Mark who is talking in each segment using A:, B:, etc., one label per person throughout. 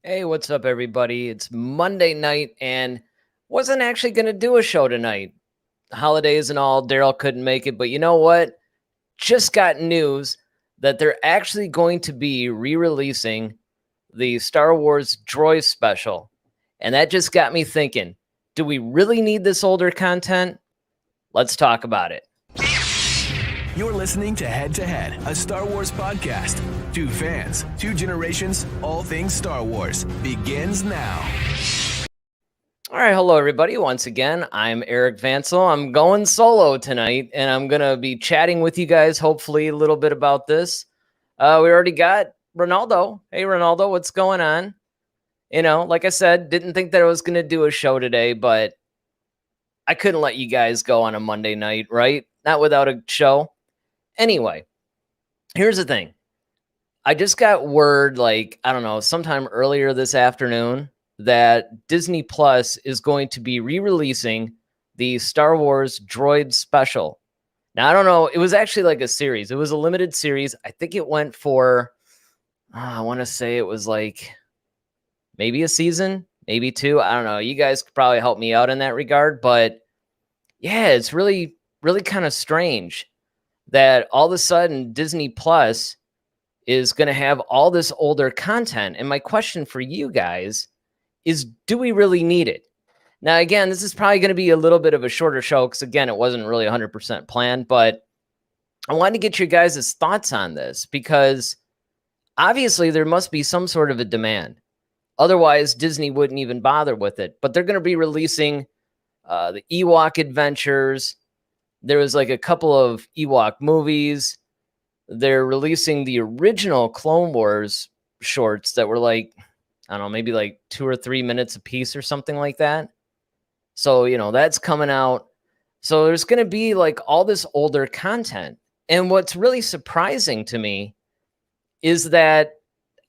A: Hey, what's up, everybody? It's Monday night and wasn't actually going to do a show tonight. Holidays and all, Daryl couldn't make it, but you know what? Just got news that they're actually going to be re releasing the Star Wars Droid special. And that just got me thinking, do we really need this older content? Let's talk about it.
B: You're listening to Head to Head, a Star Wars podcast. Two fans, two generations, all things Star Wars begins now.
A: All right, hello everybody. Once again, I'm Eric Vansel. I'm going solo tonight, and I'm going to be chatting with you guys, hopefully, a little bit about this. We already got Ronaldo. Hey, Ronaldo, what's going on? You know, like I said, didn't think that I was going to do a show today, but I couldn't let you guys go on a Monday night, right? Not without a show. Anyway, here's the thing. I just got word, like, I don't know, sometime earlier this afternoon that Disney Plus is going to be re-releasing the Star Wars Droid special. Now, I don't know. It was actually like a series. It was a limited series. I think it went for, I want to say it was like maybe a season, maybe two. I don't know. You guys could probably help me out in that regard. But yeah, it's really, really kind of strange that all of a sudden Disney Plus is going to have all this older content. And my question for you guys is, do we really need it? Now, again, this is probably going to be a little bit of a shorter show because, again, it wasn't really 100% planned, but I wanted to get your guys' thoughts on this because obviously there must be some sort of a demand. Otherwise, Disney wouldn't even bother with it. But they're going to be releasing the Ewok Adventures. There was like a couple of Ewok movies. They're releasing the original Clone Wars shorts that were like, I don't know, maybe like 2 or 3 minutes a piece or something like that. So, you know, that's coming out. So there's going to be like all this older content. And what's really surprising to me is that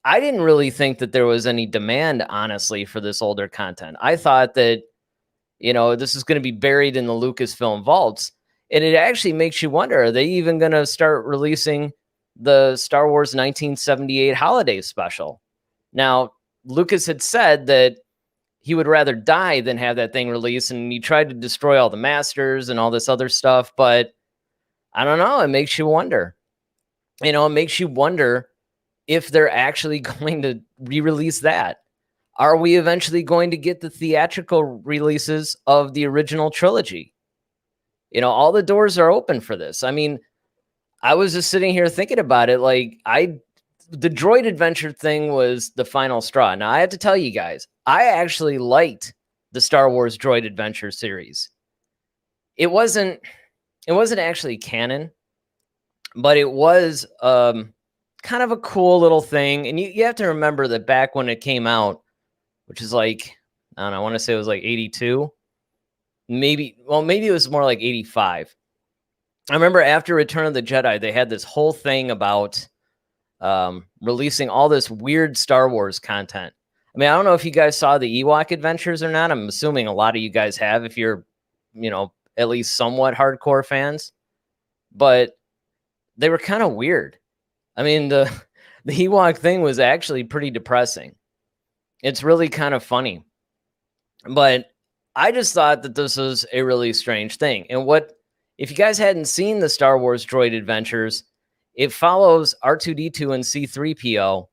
A: I didn't really think that there was any demand, honestly, for this older content. I thought that, you know, this is going to be buried in the Lucasfilm vaults. And it actually makes you wonder, are they even going to start releasing the Star Wars 1978 holiday special? Now, Lucas had said that he would rather die than have that thing released, and he tried to destroy all the masters and all this other stuff. But I don't know. It makes you wonder. You know, it makes you wonder if they're actually going to re-release that. Are we eventually going to get the theatrical releases of the original trilogy? You know, all the doors are open for this. I mean, I was just sitting here thinking about it. Like, the Droid Adventure thing was the final straw. Now, I have to tell you guys, I actually liked the Star Wars Droid Adventure series. It wasn't actually canon, but it was kind of a cool little thing. And you have to remember that back when it came out, which is like, I don't know, I want to say it was like 82. Maybe it was more like 85. I remember after Return of the Jedi, they had this whole thing about releasing all this weird Star Wars content. I mean, I don't know if you guys saw the Ewok Adventures or not. I'm assuming a lot of you guys have, if you're, you know, at least somewhat hardcore fans. But they were kind of weird. I mean, the Ewok thing was actually pretty depressing. It's really kind of funny. But I just thought that this was a really strange thing. And if you guys hadn't seen the Star Wars Droid Adventures, it follows R2-D2 and C-3PO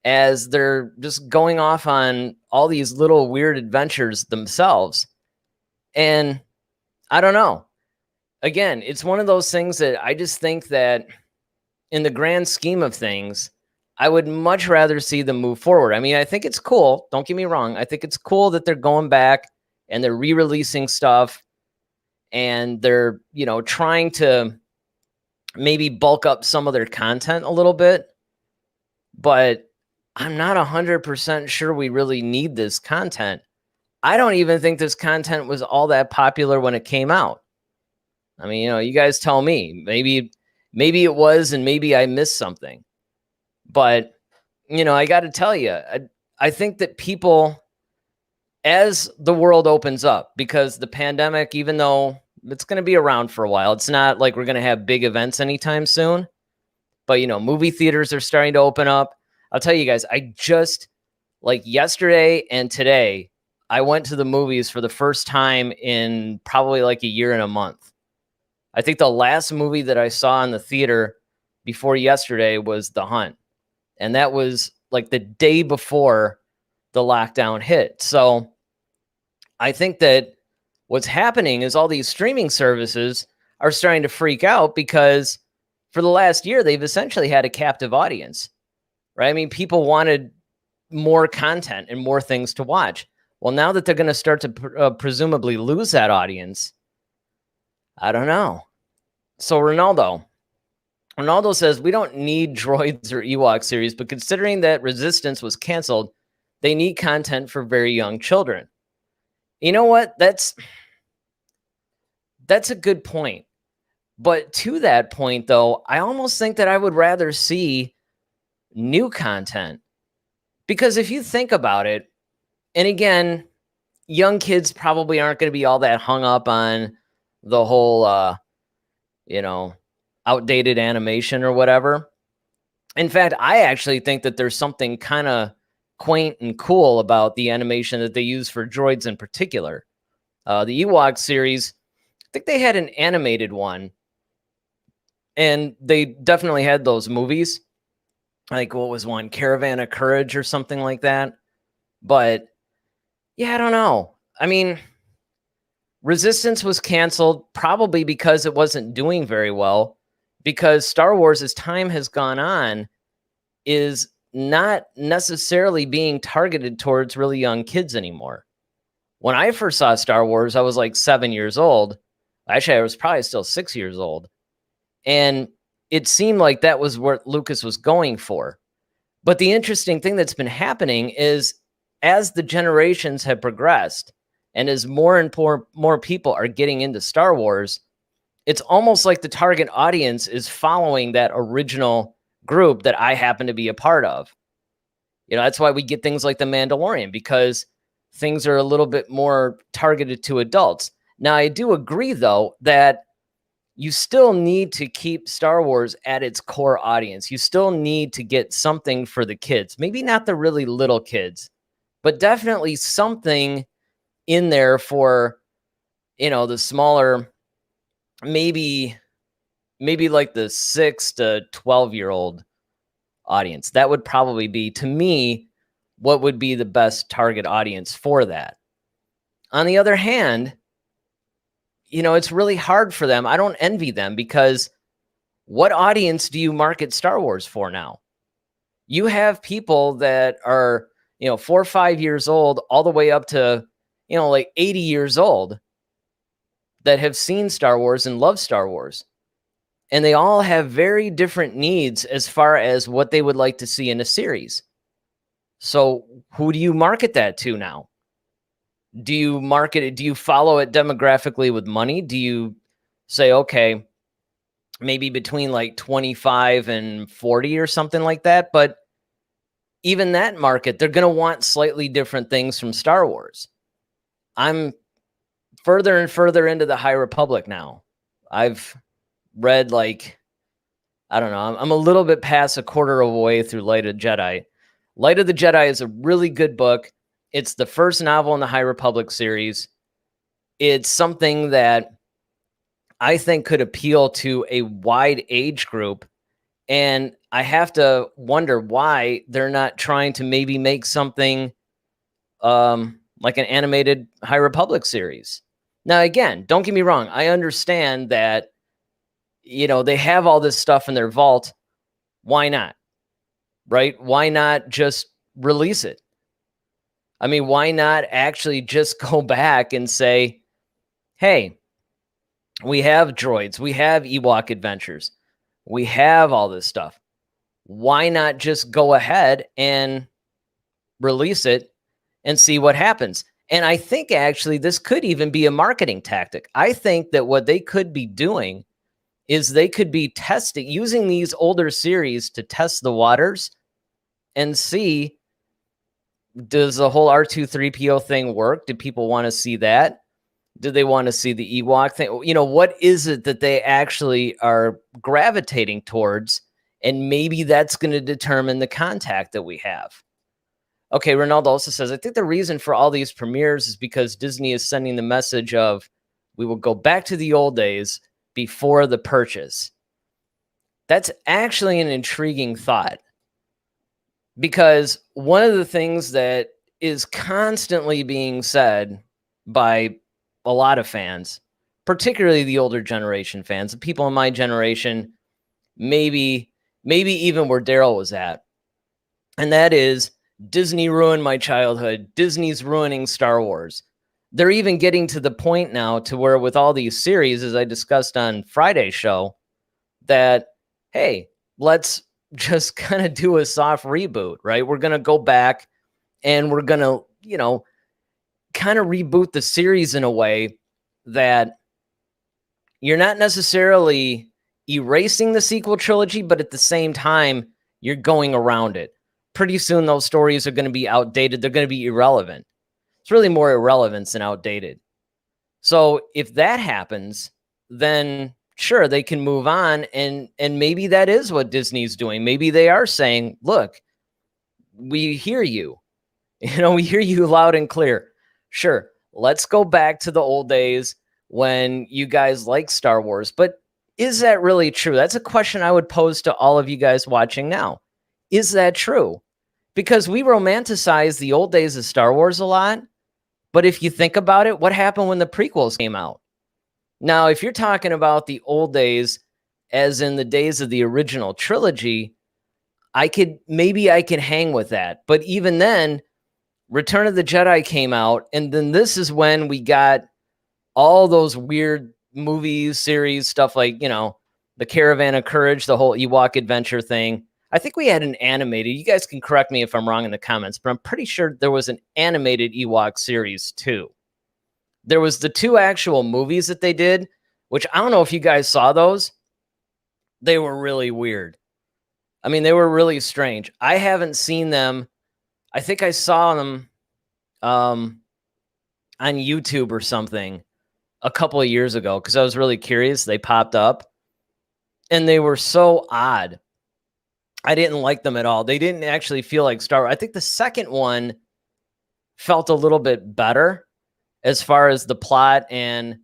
A: as they're just going off on all these little weird adventures themselves. And I don't know. Again, it's one of those things that I just think that in the grand scheme of things, I would much rather see them move forward. I mean, I think it's cool. Don't get me wrong. I think it's cool that they're going back and they're re-releasing stuff and they're, you know, trying to maybe bulk up some of their content a little bit. But I'm not 100% sure we really need this content. I don't even think this content was all that popular when it came out. I mean, you know, you guys tell me. Maybe it was, and maybe I missed something. But, you know, I got to tell you, I think that people, as the world opens up, because the pandemic, even though it's going to be around for a while, it's not like we're going to have big events anytime soon. But, you know, movie theaters are starting to open up. I'll tell you guys, I just Like yesterday and today, I went to the movies for the first time in probably like a year and a month. I think the last movie that I saw in the theater before yesterday was The Hunt. And that was like the day before the lockdown hit. So I think that what's happening is all these streaming services are starting to freak out because for the last year, they've essentially had a captive audience, right? I mean, people wanted more content and more things to watch. Well, now that they're going to start to presumably lose that audience, I don't know. So Ronaldo says, we don't need Droids or Ewok series, but considering that Resistance was canceled, they need content for very young children. You know what? That's a good point. But to that point, though, I almost think that I would rather see new content. Because if you think about it, and again, young kids probably aren't going to be all that hung up on the whole, outdated animation or whatever. In fact, I actually think that there's something kind of quaint and cool about the animation that they use for droids in particular. The Ewok series, I think they had an animated one, and they definitely had those movies. Like, what was one? Caravan of Courage or something like that. But yeah, I don't know. I mean, Resistance was canceled probably because it wasn't doing very well, because Star Wars, as time has gone on, is not necessarily being targeted towards really young kids anymore. When I first saw Star Wars, I was like 7 years old. Actually, I was probably still 6 years old. And it seemed like that was what Lucas was going for. But the interesting thing that's been happening is as the generations have progressed and as more and more people are getting into Star Wars, it's almost like the target audience is following that original group that I happen to be a part of. That's why we get things like The Mandalorian, because things are a little bit more targeted to adults. Now, I do agree, though, that you still need to keep Star Wars at its core audience. You still need to get something for the kids. Maybe not the really little kids, but definitely something in there for, the smaller, maybe like the 6 to 12-year-old audience. That would probably be, to me, what would be the best target audience for that. On the other hand, it's really hard for them. I don't envy them, because what audience do you market Star Wars for now? You have people that are, 4 or 5 years old, all the way up to, like 80 years old, that have seen Star Wars and love Star Wars. And they all have very different needs as far as what they would like to see in a series. So who do you market that to now? Do you market it? Do you follow it demographically with money? Do you say, okay, maybe between like 25 and 40 or something like that? But even that market, they're going to want slightly different things from Star Wars. I'm further and further into the High Republic now. I've read I don't know, I'm a little bit past a quarter of a way through Light of the Jedi. Light of the Jedi is a really good book. It's the first novel in the High Republic series. It's something that I think could appeal to a wide age group. And I have to wonder why they're not trying to maybe make something like an animated High Republic series. Now, again, don't get me wrong. I understand that, they have all this stuff in their vault. Why not? Right? Why not just release it? I mean, why not actually just go back and say, hey, we have droids, we have Ewok Adventures, we have all this stuff. Why not just go ahead and release it and see what happens? And I think actually this could even be a marketing tactic. I think that what they could be doing is they could be using these older series to test the waters and see, does the whole R2-3PO thing work? Do people want to see that? Do they want to see the Ewok thing? What is it that they actually are gravitating towards? And maybe that's going to determine the contact that we have. Okay, Ronaldo also says, I think the reason for all these premieres is because Disney is sending the message of we will go back to the old days before the purchase. That's actually an intriguing thought, because one of the things that is constantly being said by a lot of fans, particularly the older generation fans, the people in my generation, maybe even where Daryl was at, and that is Disney ruined my childhood. Disney's ruining Star Wars. They're even getting to the point now to where with all these series, as I discussed on Friday's show, that, hey, let's just kind of do a soft reboot, right? We're going to go back and we're going to, kind of reboot the series in a way that you're not necessarily erasing the sequel trilogy, but at the same time, you're going around it. Pretty soon, those stories are going to be outdated. They're going to be irrelevant. It's really more irrelevance than outdated. So if that happens, then sure, they can move on. And maybe that is what Disney's doing. Maybe they are saying, look, we hear you. We hear you loud and clear. Sure, let's go back to the old days when you guys like Star Wars. But is that really true? That's a question I would pose to all of you guys watching now. Is that true? Because we romanticize the old days of Star Wars a lot. But if you think about it, what happened when the prequels came out? Now, if you're talking about the old days, as in the days of the original trilogy, I can hang with that. But even then, Return of the Jedi came out, and then this is when we got all those weird movies, series, stuff like, the Caravan of Courage, the whole Ewok adventure thing. I think we had an animated. You guys can correct me if I'm wrong in the comments, but I'm pretty sure there was an animated Ewok series too. There was the 2 actual movies that they did, which I don't know if you guys saw those. They were really weird. I mean, they were really strange. I haven't seen them. I think I saw them on YouTube or something a couple of years ago because I was really curious. They popped up and they were so odd. I didn't like them at all. They didn't actually feel like Star Wars. I think the second one felt a little bit better as far as the plot, and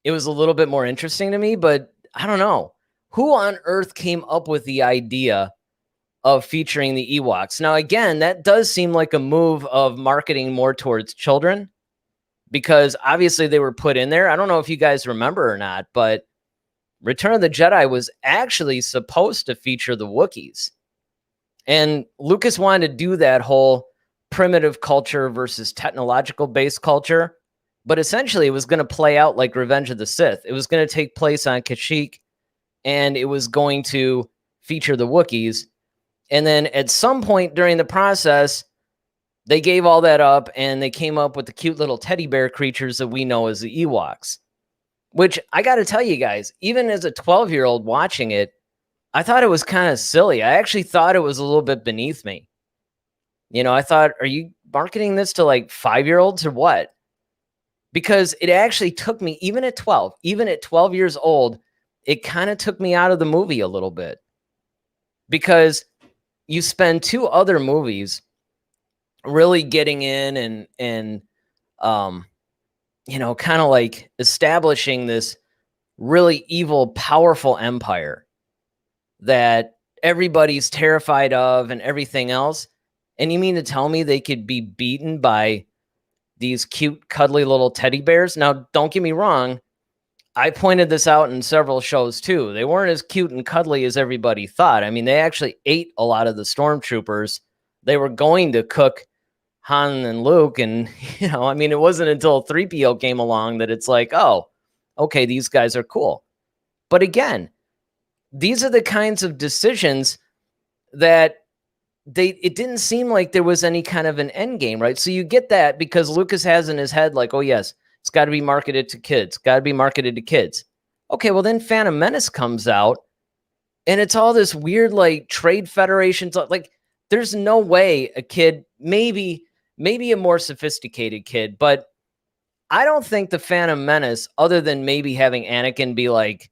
A: it was a little bit more interesting to me, but I don't know. Who on earth came up with the idea of featuring the Ewoks? Now, again, that does seem like a move of marketing more towards children, because obviously they were put in there. I don't know if you guys remember or not, but Return of the Jedi was actually supposed to feature the Wookiees. And Lucas wanted to do that whole primitive culture versus technological based culture. But essentially, it was going to play out like Revenge of the Sith. It was going to take place on Kashyyyk, and it was going to feature the Wookiees. And then at some point during the process, they gave all that up, and they came up with the cute little teddy bear creatures that we know as the Ewoks. Which I got to tell you guys, even as a 12-year-old watching it, I thought it was kind of silly. I actually thought it was a little bit beneath me. I thought, are you marketing this to like 5-year-olds or what? Because it actually took me, even at 12 years old, it kind of took me out of the movie a little bit. Because you spend 2 other movies really getting in and kind of like establishing this really evil, powerful empire that everybody's terrified of and everything else. And you mean to tell me they could be beaten by these cute, cuddly little teddy bears? Now, don't get me wrong. I pointed this out in several shows too. They weren't as cute and cuddly as everybody thought. I mean, they actually ate a lot of the stormtroopers. They were going to cook Han and Luke. And, it wasn't until 3PO came along that it's like, oh, okay, these guys are cool. But again, these are the kinds of decisions that it didn't seem like there was any kind of an end game, right? So you get that because Lucas has in his head, like, oh, yes, it's got to be marketed to kids. Got to be marketed to kids. Okay, well, then Phantom Menace comes out, and it's all this weird, like, trade federations. Like, there's no way a kid, maybe a more sophisticated kid, but I don't think the Phantom Menace, other than maybe having Anakin be like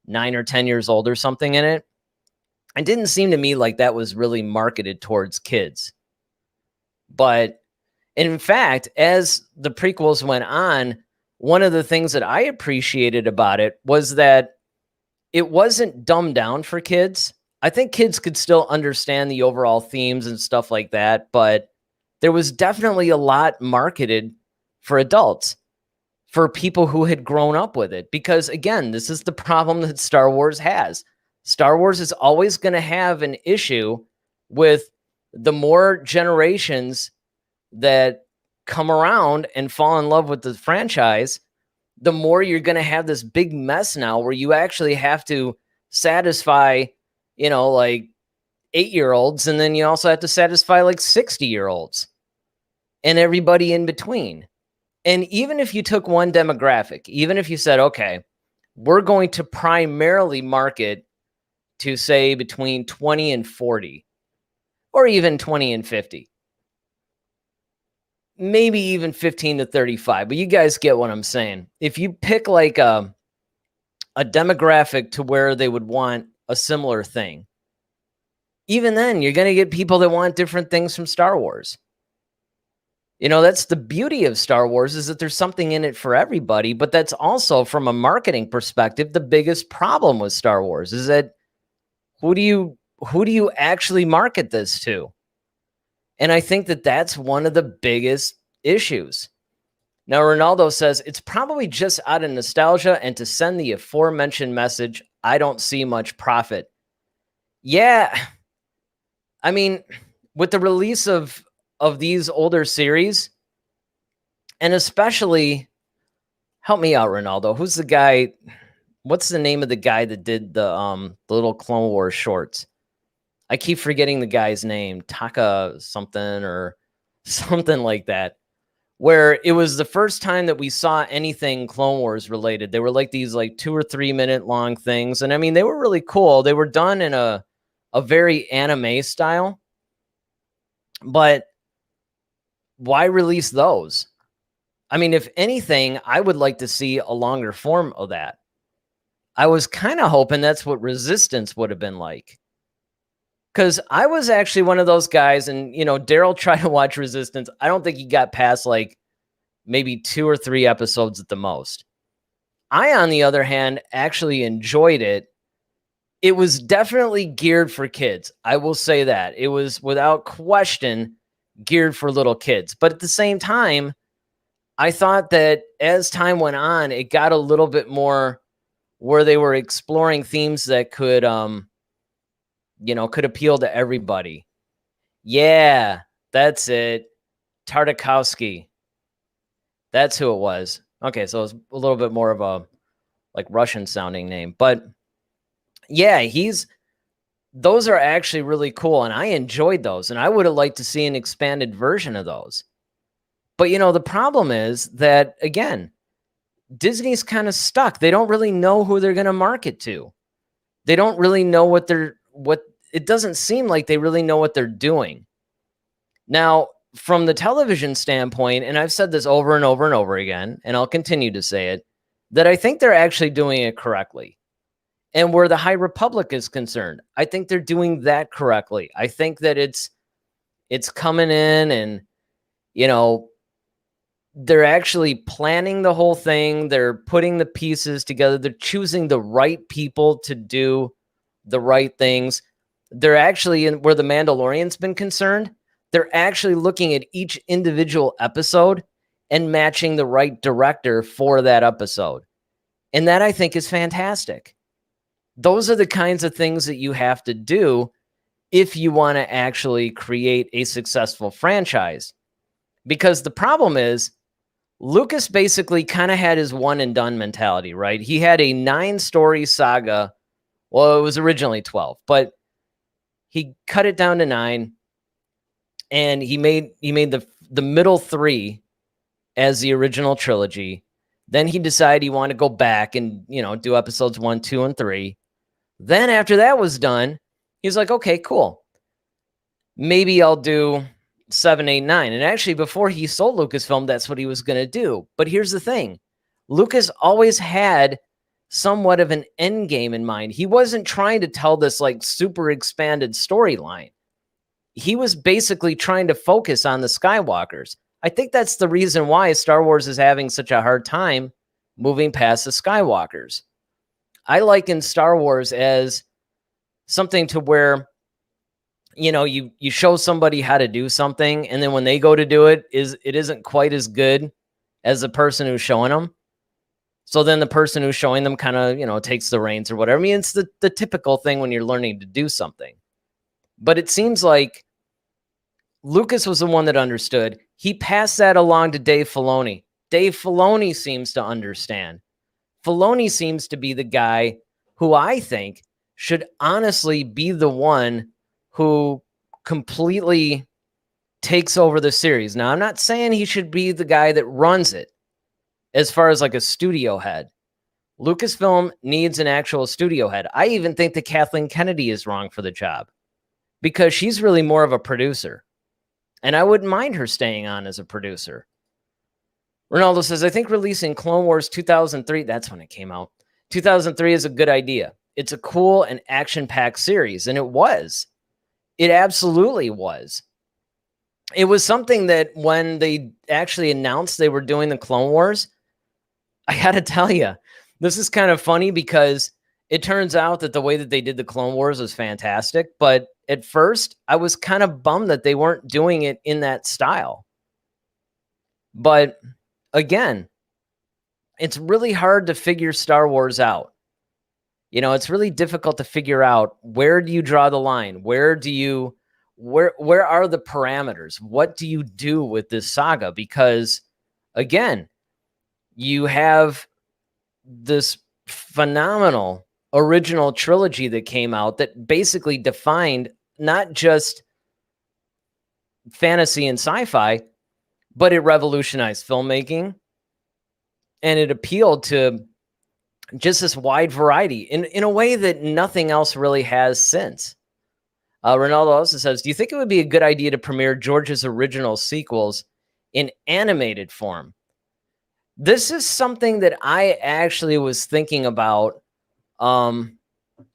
A: 9 or 10 years old or something in it, it didn't seem to me like that was really marketed towards kids. But in fact, as the prequels went on, one of the things that I appreciated about it was that it wasn't dumbed down for kids. I think kids could still understand the overall themes and stuff like that, but there was definitely a lot marketed for adults, for people who had grown up with it. Because again, this is the problem that Star Wars has. Star Wars is always going to have an issue with the more generations that come around and fall in love with the franchise, the more you're going to have this big mess now where you actually have to satisfy, like 8-year-olds, and then you also have to satisfy like 60-year-olds and everybody in between. And even if you took one demographic, even if you said, okay, we're going to primarily market to say between 20 and 40, or even 20 and 50, maybe even 15 to 35, but you guys get what I'm saying. If you pick like a demographic to where they would want a similar thing, even then you're going to get people that want different things from Star Wars. That's the beauty of Star Wars, is that there's something in it for everybody, but that's also, from a marketing perspective, the biggest problem with Star Wars is that who do you actually market this to? And I think that that's one of the biggest issues. Now, Ronaldo says, it's probably just out of nostalgia and to send the aforementioned message. I don't see much profit. Yeah. I mean, with the release of these older series, and especially, help me out, Ronaldo. Who's the guy? What's the name of the guy that did the little Clone Wars shorts? I keep forgetting the guy's name, Taka something or something like that, where it was the first time that we saw anything Clone Wars related. They were like these like 2 or 3 minute long things. And I mean, they were really cool. They were done in a very anime style, but why release those? I mean, if anything, I would like to see a longer form of that. I was kind of hoping that's what Resistance would have been like. Because I was actually one of those guys, and, Daryl tried to watch Resistance. I don't think he got past like maybe 2 or 3 episodes at the most. I, on the other hand, actually enjoyed it. It was definitely geared for kids. I will say that. It was, without question, geared for little kids. But at the same time, I thought that as time went on, it got a little bit more where they were exploring themes that could appeal to everybody. Yeah, that's it. Tartakovsky. That's who it was. Okay, so it's a little bit more of a like Russian sounding name. But yeah, those are actually really cool, and I enjoyed those, and I would have liked to see an expanded version of those. But the problem is that, again, Disney's kind of stuck. They don't really know who they're going to market to. They don't really know it doesn't seem like they really know what they're doing. Now, from the television standpoint, and I've said this over and over and over again, and I'll continue to say it, that I think they're actually doing it correctly. And where the High Republic is concerned, I think they're doing that correctly. I think that it's coming in and, they're actually planning the whole thing. They're putting the pieces together. They're choosing the right people to do the right things. They're actually, where the Mandalorian's been concerned, they're actually looking at each individual episode and matching the right director for that episode. And that, I think, is fantastic. Those are the kinds of things that you have to do if you want to actually create a successful franchise. Because the problem is, Lucas basically kind of had his one and done mentality, right? He had a 9-story saga. Well, it was originally 12, but he cut it down to 9, and he made the middle 3 as the original trilogy. Then he decided he wanted to go back and, do episodes 1, 2, and 3. Then after that was done, he was like, okay, cool. Maybe I'll do 7, 8, 9. And actually, before he sold Lucasfilm, that's what he was going to do. But here's the thing. Lucas always had somewhat of an end game in mind. He wasn't trying to tell this like super expanded storyline. he was basically trying to focus on the Skywalkers. I think that's the reason why Star Wars is having such a hard time moving past the Skywalkers. I liken Star Wars as something to where, you show somebody how to do something, and then when they go to do it, it isn't quite as good as the person who's showing them. So then the person who's showing them kind of, takes the reins or whatever. I mean, it's the typical thing when you're learning to do something. But it seems like Lucas was the one that understood. He passed that along to Dave Filoni. Dave Filoni seems to understand. Filoni seems to be the guy who I think should honestly be the one who completely takes over the series. Now, I'm not saying he should be the guy that runs it as far as like a studio head. Lucasfilm needs an actual studio head. I even think that Kathleen Kennedy is wrong for the job because she's really more of a producer. And I wouldn't mind her staying on as a producer. Ronaldo says, I think releasing Clone Wars 2003, that's when it came out. 2003 is a good idea. It's a cool and action-packed series, and it was. It absolutely was. It was something that when they actually announced they were doing the Clone Wars, I got to tell you, this is kind of funny because it turns out that the way that they did the Clone Wars was fantastic, but at first, I was kind of bummed that they weren't doing it in that style. But again, it's really hard to figure Star Wars out. It's really difficult to figure out, where do you draw the line? Where are the parameters? What do you do with this saga? Because again, you have this phenomenal original trilogy that came out that basically defined not just fantasy and sci-fi, but it revolutionized filmmaking, and it appealed to just this wide variety in a way that nothing else really has since. Ronaldo also says, do you think it would be a good idea to premiere George's original sequels in animated form? This is something that I actually was thinking about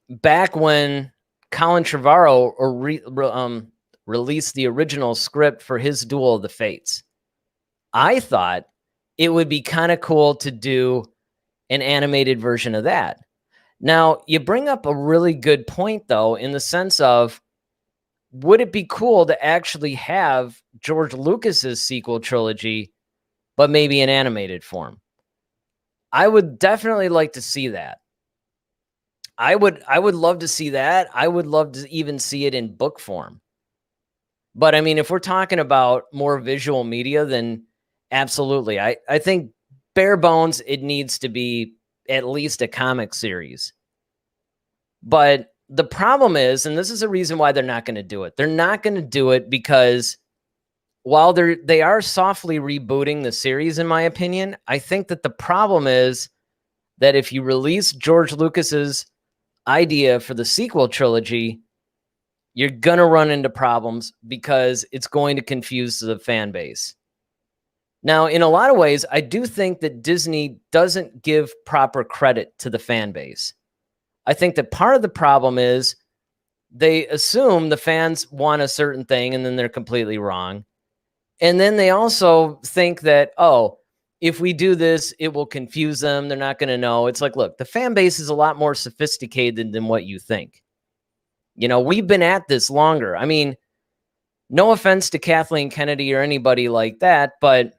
A: back when Colin Trevorrow released the original script for his Duel of the Fates. I thought it would be kind of cool to do an animated version of that. Now, you bring up a really good point, though, in the sense of, would it be cool to actually have George Lucas's sequel trilogy, but maybe in animated form? I would definitely like to see that. I would love to see that. I would love to even see it in book form. But I mean, if we're talking about more visual media, then absolutely. I think bare bones, it needs to be at least a comic series. But the problem is, and this is a reason why they're not going to do it. They're not going to do it because while they are softly rebooting the series, in my opinion, I think that the problem is that if you release George Lucas's idea for the sequel trilogy, you're going to run into problems because it's going to confuse the fan base. Now, in a lot of ways, I do think that Disney doesn't give proper credit to the fan base. I think that part of the problem is they assume the fans want a certain thing and then they're completely wrong. And then they also think that, oh, if we do this, it will confuse them. They're not going to know. It's like, look, the fan base is a lot more sophisticated than what you think. We've been at this longer. I mean, no offense to Kathleen Kennedy or anybody like that, but,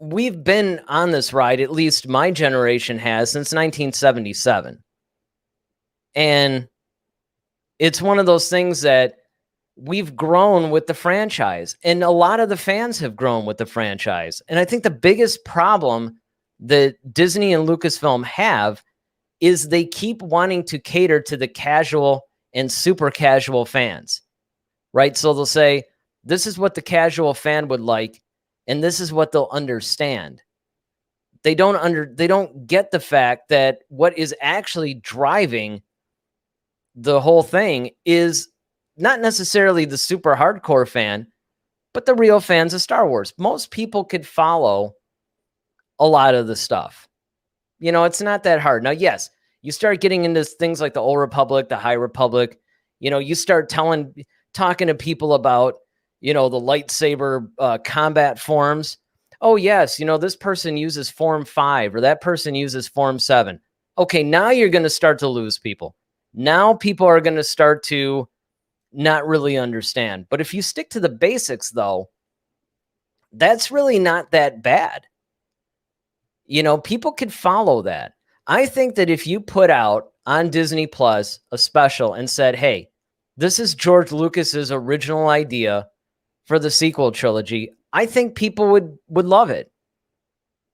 A: we've been on this ride, at least my generation has, since 1977. And it's one of those things that we've grown with the franchise, and a lot of the fans have grown with the franchise. And I think the biggest problem that Disney and Lucasfilm have is they keep wanting to cater to the casual and super casual fans, right? So they'll say, this is what the casual fan would like, and this is what they'll understand. They don't get the fact that what is actually driving the whole thing is not necessarily the super hardcore fan, but the real fans of Star Wars. Most people could follow a lot of the stuff. It's not that hard. Now, yes, you start getting into things like the Old Republic, the High Republic, you start telling talking to people about, the lightsaber combat forms. Oh, yes, this person uses form 5 or that person uses form 7. Okay, now you're going to start to lose people. Now people are going to start to not really understand. But if you stick to the basics, though, that's really not that bad. People could follow that. I think that if you put out on Disney Plus a special and said, hey, this is George Lucas's original idea for the sequel trilogy, I think people would love it.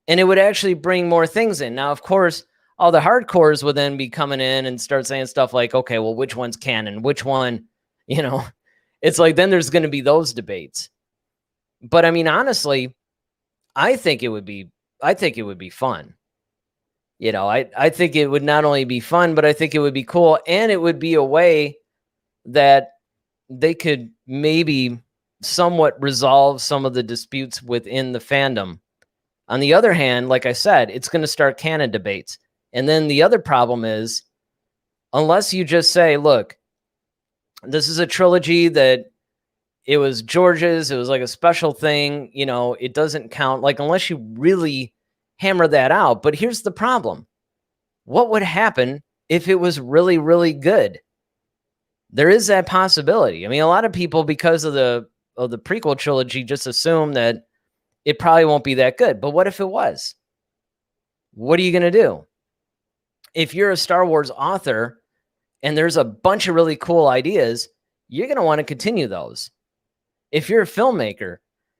A: And it would actually bring more things in. Now, of course, all the hardcores would then be coming in and start saying stuff like, okay, well, which one's canon? Which one, it's like, then there's going to be those debates. But I mean, honestly, I think it would be fun. I think it would not only be fun, but I think it would be cool. And it would be a way that they could maybe somewhat resolve some of the disputes within the fandom. On the other hand, like I said, it's going to start canon debates. And then the other problem is, unless you just say, look, this is a trilogy that it was George's, it was like a special thing, it doesn't count. Like, unless you really hammer that out. But here's the problem. What would happen if it was really, really good? There is that possibility. I mean, a lot of people, because of the prequel trilogy, just assume that it probably won't be that good. But what if it was? What are you going to do? If you're a Star Wars author and there's a bunch of really cool ideas, you're going to want to continue those. If you're a filmmaker,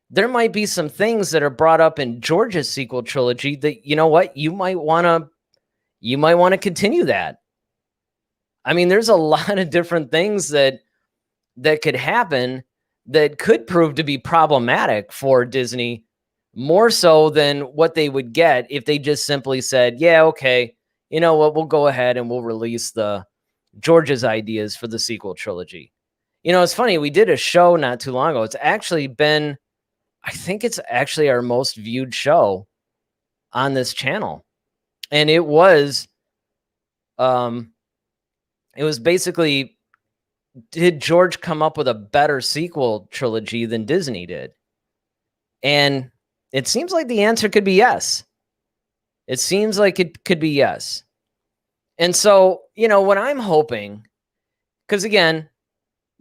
A: there might be some things that are brought up in George's sequel trilogy that, you might want to continue that. I mean, there's a lot of different things that could happen that could prove to be problematic for Disney, more so than what they would get if they just simply said, yeah, okay, you know what, we'll go ahead and we'll release the George's ideas for the sequel trilogy. It's funny, we did a show not too long ago. I think it's actually our most viewed show on this channel. And it was basically, did George come up with a better sequel trilogy than Disney did? And it seems like the answer could be yes. It seems like it could be yes. And so, what I'm hoping, because again,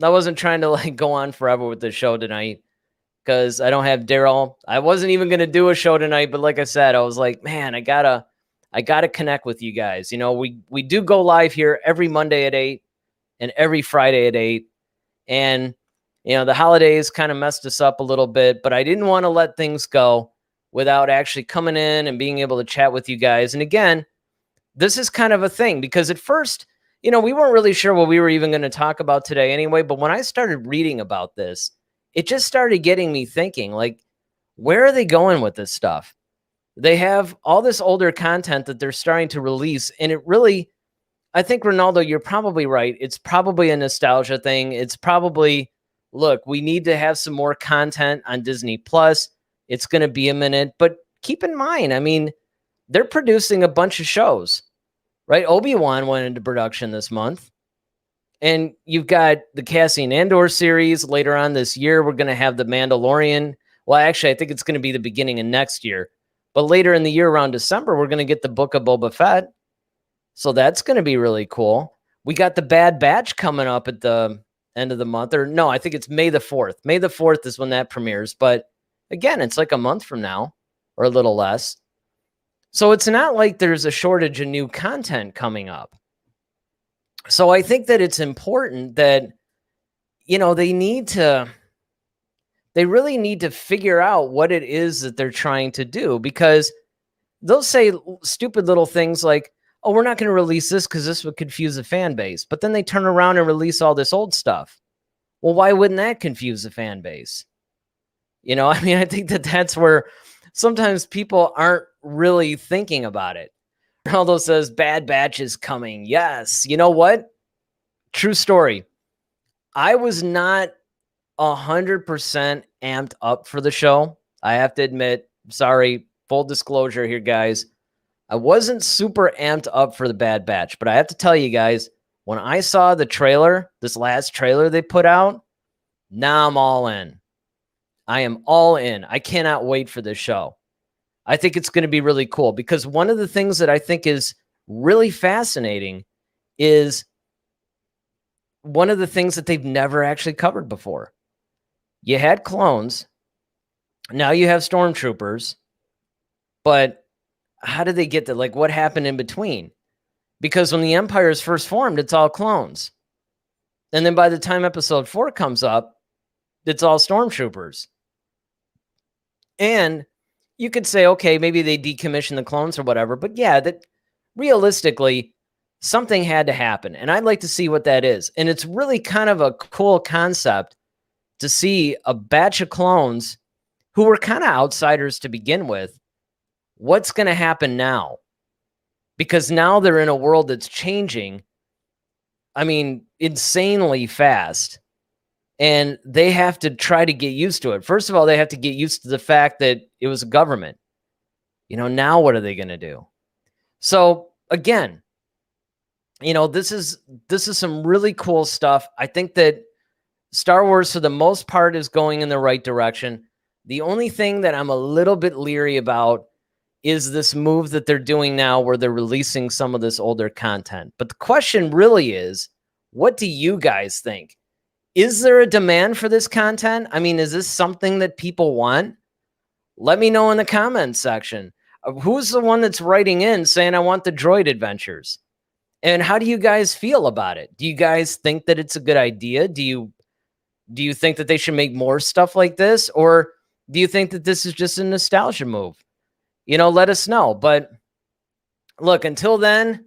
A: I wasn't trying to go on forever with the show tonight because I don't have Daryl. I wasn't even going to do a show tonight, but like I said, I was like, man, I gotta connect with you guys. We do go live here every Monday at 8 and every Friday at 8. And, the holidays kind of messed us up a little bit, but I didn't want to let things go without actually coming in and being able to chat with you guys. And again, this is kind of a thing because at first, we weren't really sure what we were even going to talk about today anyway. But when I started reading about this, it just started getting me thinking, like, where are they going with this stuff? They have all this older content that they're starting to release. And it really, I think, Ronaldo, you're probably right. It's probably a nostalgia thing. It's probably, look, we need to have some more content on Disney Plus. It's going to be a minute. But keep in mind, I mean, they're producing a bunch of shows, right? Obi-Wan went into production this month. And you've got the Cassian Andor series later on this year. We're going to have the Mandalorian. Well, actually, I think it's going to be the beginning of next year. But later in the year, around December, we're going to get the Book of Boba Fett. So that's going to be really cool. We got the Bad Batch coming up at the end of the month. Or no, I think it's May the 4th. May the 4th is when that premieres. But again, it's like a month from now or a little less. So it's not like there's a shortage of new content coming up. So I think that it's important that, they really need to figure out what it is that they're trying to do, because they'll say stupid little things like, oh, we're not going to release this because this would confuse the fan base. But then they turn around and release all this old stuff. Well, why wouldn't that confuse the fan base? I mean, I think that's where sometimes people aren't really thinking about it. Ronaldo says Bad Batch is coming. Yes. You know what? True story. I was not 100% amped up for the show. I have to admit, sorry, full disclosure here, guys. I wasn't super amped up for the Bad Batch, but I have to tell you guys, when I saw the trailer, this last trailer they put out, Now I'm all in. I am all in. I cannot wait for this show. I think it's going to be really cool because one of the things that I think is really fascinating is one of the things that they've never actually covered before. You had clones. Now you have stormtroopers. But how did they get there? Like, what happened in between? Because when the Empire is first formed, it's all clones. And then by the time episode 4 comes up, it's all stormtroopers. And you could say, okay, maybe they decommissioned the clones or whatever. But yeah, that realistically, something had to happen. And I'd like to see what that is. And it's really kind of a cool concept to see a batch of clones who were kind of outsiders to begin with. What's going to happen now? Because now they're in a world that's changing, I mean, insanely fast. And they have to try to get used to it. First of all, they have to get used to the fact that it was a government. Now what are they going to do? So again, this is some really cool stuff. I think that Star Wars, for the most part, is going in the right direction. The only thing that I'm a little bit leery about is this move that they're doing now where they're releasing some of this older content. But the question really is, what do you guys think? Is there a demand for this content? I mean, is this something that people want? Let me know in the comments section. Who's the one that's writing in saying, I want the Droid Adventures? And how do you guys feel about it? Do you guys think that it's a good idea? Do you think that they should make more stuff like this? Or do you think that this is just a nostalgia move? Let us know. But look, until then,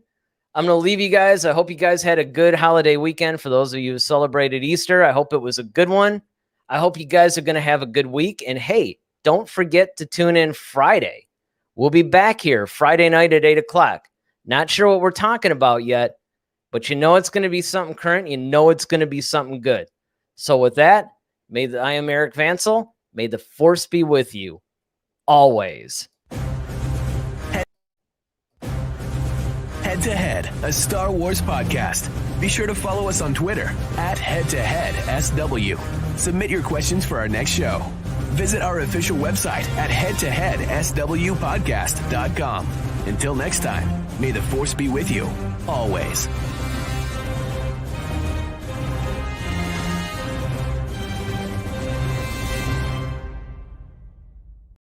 A: I'm going to leave you guys. I hope you guys had a good holiday weekend. For those of you who celebrated Easter, I hope it was a good one. I hope you guys are going to have a good week. And hey, don't forget to tune in Friday. We'll be back here Friday night at 8 o'clock. Not sure what we're talking about yet, but it's going to be something current. It's going to be something good. So with that, I am Eric Vansel. May the force be with you always.
B: Head to Head, a Star Wars podcast. Be sure to follow us on Twitter @HeadToHeadSW. Submit your questions for our next show. Visit our official website at headtoheadswpodcast.com. Until next time, may the force be with you always.